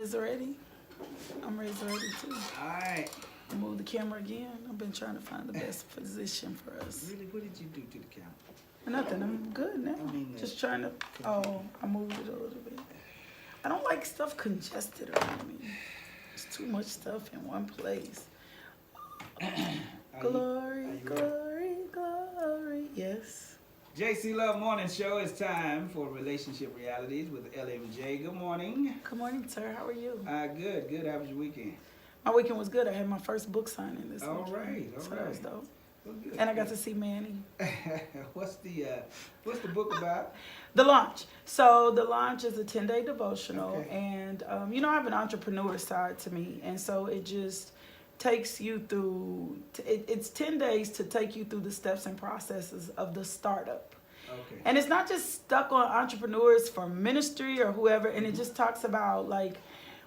Is ready? I'm ready too. Alright. Move the camera again. I've been trying to find the best position for us. Really, what did you do to the camera? Nothing. I'm good now. I mean, just trying to. Oh, I moved it a little bit. I don't like stuff congested around me. It's too much stuff in one place. Glory, glory, glory. Yes. JC Love Morning Show. It's time for Relationship Realities with LMJ. Good morning. Good morning, sir. How are you? Good. How was your weekend? My weekend was good. I had my first book signing this weekend. All right. So that was dope. Well, good. And I got to see Manny. What's the book about? The Launch. So the Launch is a 10-day devotional, Okay. and I have an entrepreneur side to me, and so it just takes you through. It's 10 days to take you through the steps and processes of the startup. Okay. And it's not just stuck on entrepreneurs for ministry or whoever, and it just talks about like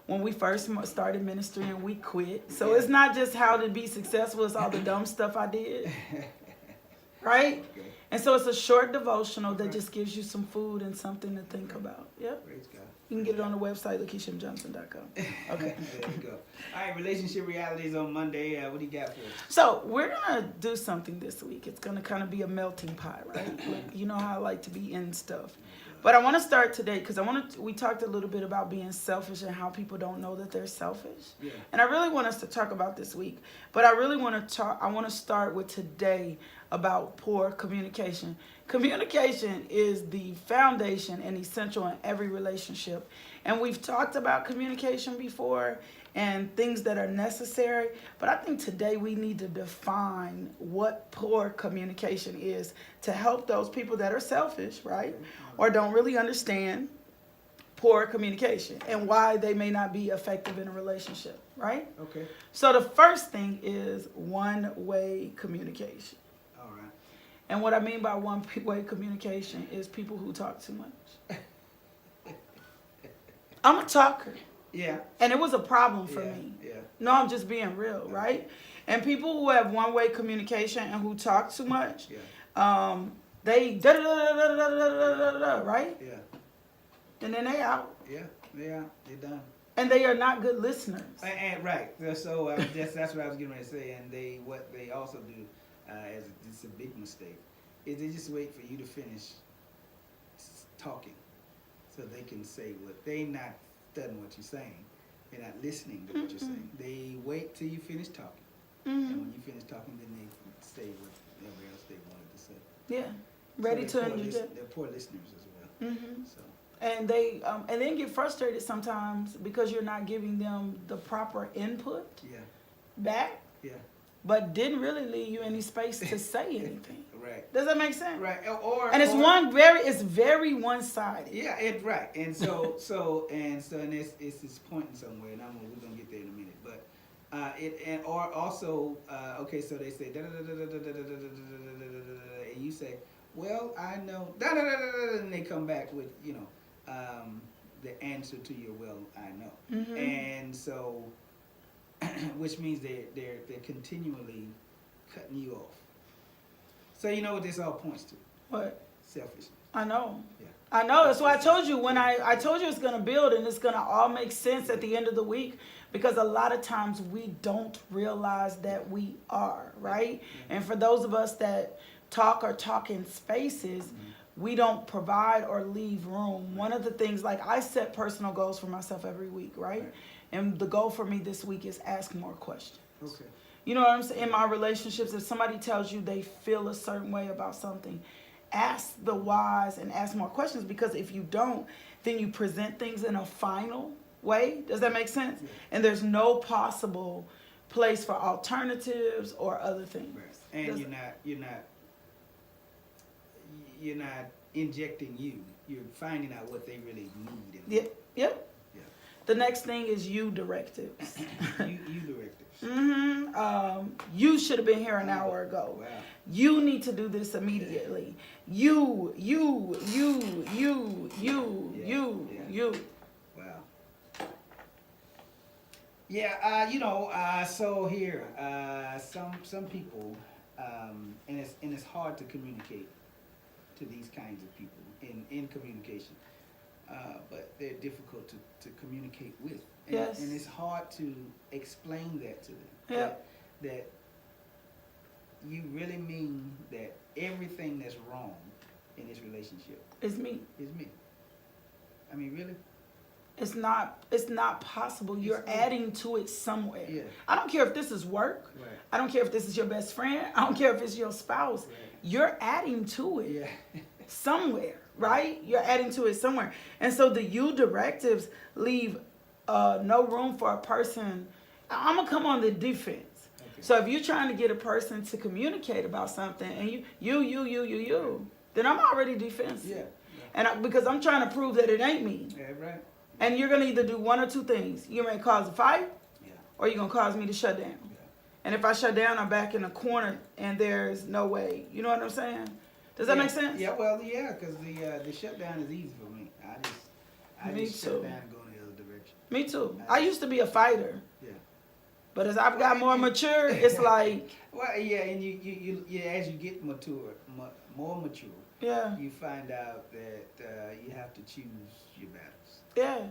when we first started ministry and we quit. So Yeah. it's not just how to be successful, it's all the dumb stuff I did. Right? Okay. And so it's a short devotional that just gives you some food and something to think about. Yep. Praise God. You can get it on the website, lakeishamjohnson.com. Okay. There you go. All right, Relationship Realities on Monday. What do you got for us? So we're going to do something this week. It's going to kind of be a melting pot, right? Like, you know how I like to be in stuff. But I want to start today because we talked a little bit about being selfish and how people don't know that they're selfish. Yeah. And I really want us to talk about this week. But I really want to start with today about poor communication. Communication is the foundation and essential in every relationship. And we've talked about communication before and things that are necessary. But I think today we need to define what poor communication is to help those people that are selfish, right? Or don't really understand poor communication and why they may not be effective in a relationship, right? Okay. So the first thing is one-way communication. All right. And what I mean by one-way communication is people who talk too much. I'm a talker. Yeah. And it was a problem for Yeah, me. yeah. No, I'm just being real, right? And people who have one-way communication and who talk too much, Yeah. they da-da-da-da-da-da-da-da-da-da, right? Yeah. And then they out. Yeah. They're done. And they are not good listeners. And right, so that's what I was getting ready to say. And what they also do, as it's a big mistake, is they just wait for you to finish talking, so they can say what they not studying what you're saying. They're not listening to what you're saying. They wait till you finish talking, and when you finish talking, then they say whatever else they wanted to say. Yeah, ready So to they're poor listeners as well. So. And they get frustrated sometimes because you're not giving them the proper input Yeah. back, Yeah. but didn't really leave you any space to say anything. Right. Does that make sense? Right. And it's very one-sided. Yeah, right. And so it's pointing somewhere, and we're gonna get there in a minute. But okay, so they say and you say, well, I know and they come back with the answer to your well, I know, and so which means they're continually cutting you off. So you know what this all points to? What? Selfishness. I know. Yeah. I know. That's why I told you when I told you it's going to build and it's going to all make sense at the end of the week, because a lot of times we don't realize that we are, right? Yeah. And for those of us that talk in spaces, we don't provide or leave room. One of the things, like I set personal goals for myself every week, right? And the goal for me this week is ask more questions. Okay. You know what I'm saying? In my relationships, if somebody tells you they feel a certain way about something, ask the whys and ask more questions, because if you don't, then you present things in a final way. Does that make sense? Yeah. And there's no possible place for alternatives or other things. Right. And you're not injecting you. You're finding out what they really need. Yep. Yeah. The next thing is you directives. you directives. You should have been here an hour ago. Wow. You need to do this immediately. You. Wow. Yeah, so here, some people, and it's hard to communicate to these kinds of people in communication, but they're difficult to communicate with. And, Yes. and it's hard to explain that to them. Yep. That you really mean that everything that's wrong in this relationship It's me. is me. I mean, really? It's not possible. You're It's not. adding to it somewhere. Yeah. I don't care if this is work. Right. I don't care if this is your best friend. I don't care if it's your spouse. Right. You're adding to it Yeah. somewhere, right? You're adding to it somewhere. And so the you directives leave no room for a person. I'm going to come on the defense. Okay. So if you're trying to get a person to communicate about something and you, then I'm already defensive. Yeah. And because I'm trying to prove that it ain't me. Yeah, right. And you're going to either do one or two things. You're going to cause a fight, Yeah. or you're going to cause me to shut down. Yeah. And if I shut down, I'm back in a corner and there's no way. You know what I'm saying? Does that make sense? Yeah, well, yeah, because the shutdown is easy for me. I Me just too. shut down and go in the other direction. Me too. I used to be a fighter. Yeah. But as I've got more mature, it's like, Well, yeah, and you as you get more mature, yeah, you find out that you have to choose your battles. yeah. Yeah.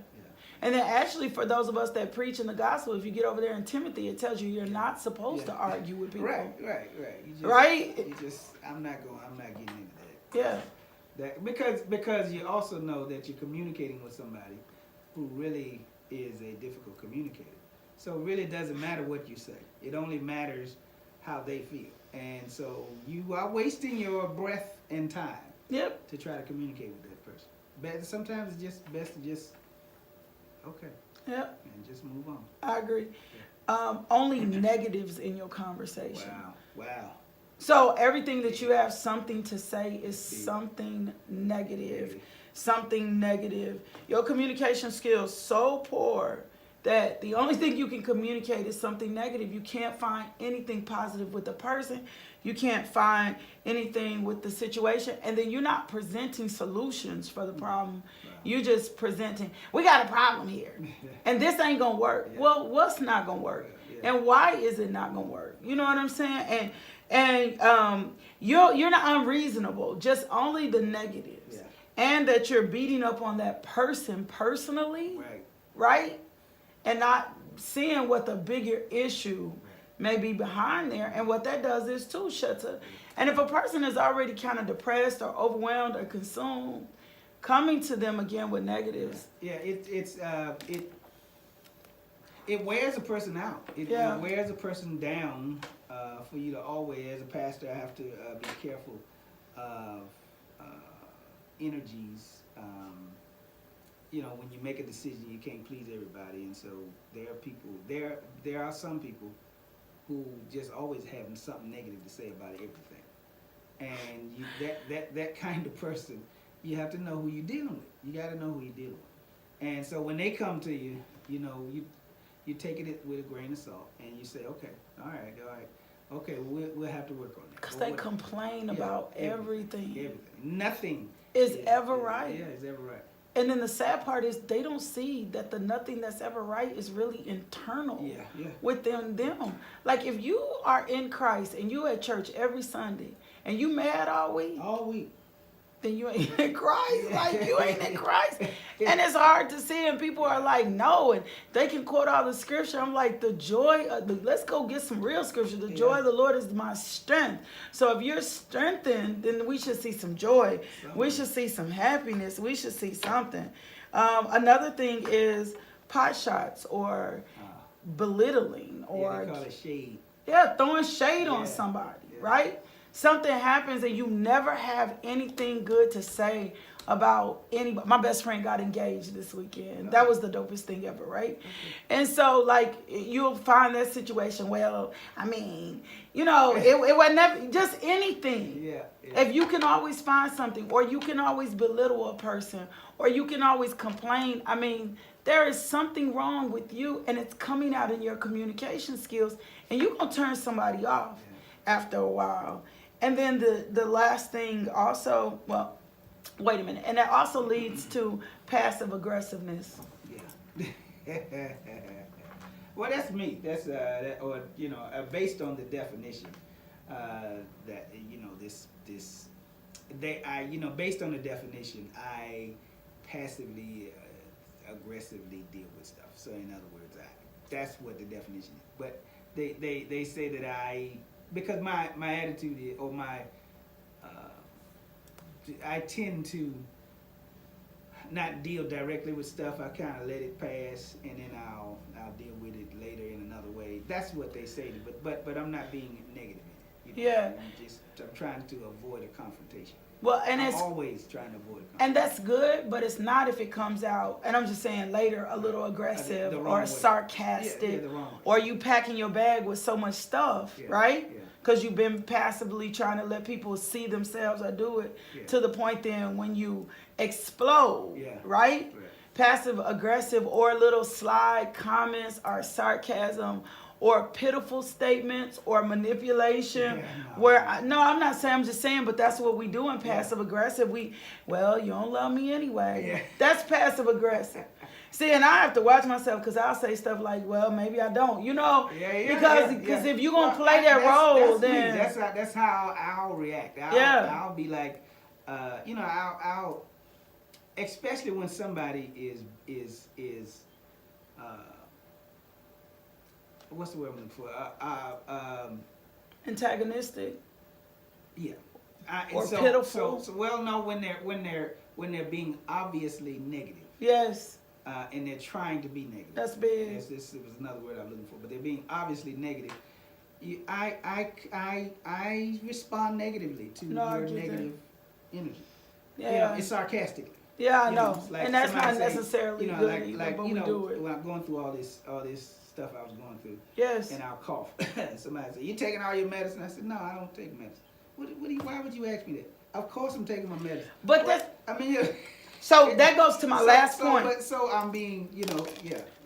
And then actually, for those of us that preach in the gospel, if you get over there in Timothy, it tells you you're not supposed to argue with people. Right. You just, Right? You just, I'm not getting into that. Yeah. That because you also know that you're communicating with somebody who really is a difficult communicator. So it really doesn't matter what you say. It only matters how they feel. And so you are wasting your breath and time Yep. to try to communicate with that person. But sometimes it's just best to just okay Yep. and just move on. I agree. Only negatives in your conversation. Wow. So everything that you have something to say is something negative. Something negative. Your communication skills so poor that the only thing you can communicate is something negative. You can't find anything positive with the person. You can't find anything with the situation. And then you're not presenting solutions for the problem. You're just presenting, we got a problem here. And this ain't going to work. Yeah. Well, what's not going to work? Yeah. And why is it not going to work? You know what I'm saying? And you're not unreasonable. Just only the negatives. Yeah. And that you're beating up on that person personally. Right? And not seeing what the bigger issue may be behind there. And what that does is too shuts up. And if a person is already kind of depressed or overwhelmed or consumed, coming to them again with negatives. Yeah, it wears a person out. It wears a person down. For you to always, as a pastor, I have to be careful of energies. When you make a decision, you can't please everybody, and so there are people. There are some people who just always have something negative to say about everything, and that kind of person, you have to know who you're dealing with. You got to know who you're dealing with, and so when they come to you, you take it with a grain of salt, and you say, okay, all right, okay, we'll have to work on that. Because they complain about everything. Nothing is ever right. Yeah, is ever right. And then the sad part is they don't see that the nothing that's ever right is really internal within them. Like if you are in Christ and you at church every Sunday and you mad all week, then you ain't in Christ. Like you ain't in Christ. And it's hard to see, and people are like, no, and they can quote all the scripture. I'm like, the joy of let's go get some real scripture. The joy of the Lord is my strength. So if you're strengthened, then we should see some joy. We should see some happiness. We should see something. Another thing is pot shots or belittling or they call it shade. Yeah, throwing shade on somebody, right? Something happens and you never have anything good to say about anybody. My best friend got engaged this weekend. That was the dopest thing ever, right? And so, like, you'll find that situation, well, I mean, it was never, just anything. Yeah. If you can always find something, or you can always belittle a person, or you can always complain, I mean, there is something wrong with you, and it's coming out in your communication skills, and you're going to turn somebody off after a while. And then the last thing also, well, wait a minute, and that also leads to passive aggressiveness. Yeah. Well, that's me. That's based on the definition based on the definition, I passively aggressively deal with stuff. So in other words, that's what the definition is. But they say that because my attitude is, or I tend to not deal directly with stuff. I kind of let it pass, and then I'll deal with it later in another way. That's what they say. But I'm not being negative in it. Yeah. I'm trying to avoid a confrontation. Well, and I'm it's always trying to avoid a confrontation. and that's good, but it's not if it comes out. And I'm just saying later a little aggressive the wrong or way. sarcastic, Yeah, the wrong way. or you packing your bag with so much stuff, Yeah, right? yeah. Because you've been passively trying to let people see themselves or do it Yeah. to the point then when you explode, Yeah. right? Right. Passive aggressive or little slide comments or sarcasm or pitiful statements or manipulation Yeah, no. where I'm not saying, I'm just saying, but that's what we do in passive aggressive. Well, you don't love me anyway. Yeah. That's passive aggressive. See, and I have to watch myself because I'll say stuff like, well, maybe I don't, because if you're going to play that role, then. That's how I'll react. I'll be like, I'll especially when somebody is what's the word I'm looking for? Antagonistic. Yeah. Or pitiful. So no, when they're being obviously negative. Yes. And they're trying to be negative. That's big. This was another word I'm looking for, but they're being obviously negative. I respond negatively to your negative energy. Yeah. It's sarcastically. Yeah, I know. Like And that's not say, necessarily good either, but we do it. When I'm going through all this stuff I was going through, Yes. and I'll cough. Somebody say, "You taking all your medicine?" I said, "No, I don't take medicine." Why would you ask me that? Of course I'm taking my medicine. But that's. I mean, yeah. So that goes to my last point. So I'm being,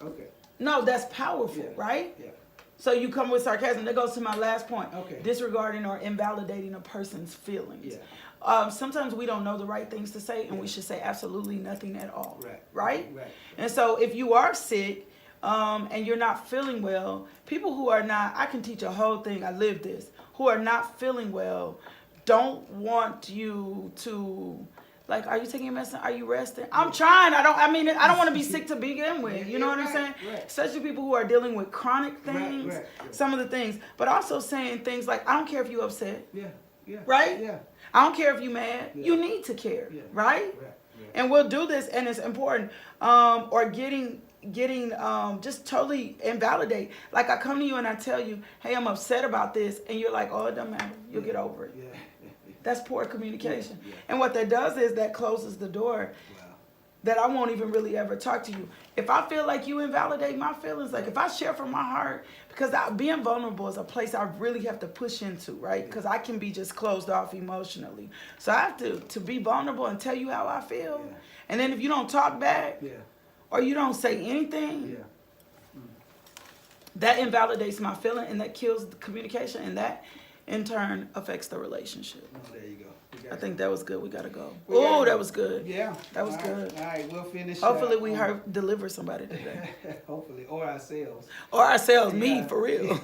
okay. No, that's powerful, Yeah. right? Yeah. So you come with sarcasm. That goes to my last point. Okay. Disregarding or invalidating a person's feelings. Yeah. Sometimes we don't know the right things to say, and we should say absolutely nothing at all. Right. Right? Right. And so if you are sick and you're not feeling well, people who are not, I can teach a whole thing, I live this, who are not feeling well don't want you to, like, are you taking your medicine? Are you resting? I'm trying. I don't want to be sick to begin with. You know what I'm saying? Right. Especially people who are dealing with chronic things, Right. some of the things. But also saying things like, I don't care if you're upset. Yeah. Yeah. Right? Yeah. I don't care if you're mad. Yeah. You need to care. Yeah. Right? Right. And we'll do this, and it's important. Or getting just totally invalidate. Like I come to you and I tell you, hey, I'm upset about this, and you're like, oh, it doesn't matter. You'll get over it. Yeah. That's poor communication. Yeah. And what that does is that closes the door that I won't even really ever talk to you. If I feel like you invalidate my feelings, like if I share from my heart, because being vulnerable is a place I really have to push into, right? Because I can be just closed off emotionally. So I have to be vulnerable and tell you how I feel. Yeah. And then if you don't talk back Yeah. or you don't say anything, Yeah. that invalidates my feeling and that kills the communication, and that in turn affects the relationship. Oh, there you go. I think that was good. We gotta go. We gotta Oh, go. that was good. Yeah. That was All good. All right, we'll finish. Hopefully we deliver somebody today. Hopefully, or ourselves. Or ourselves, me, Yeah. for real.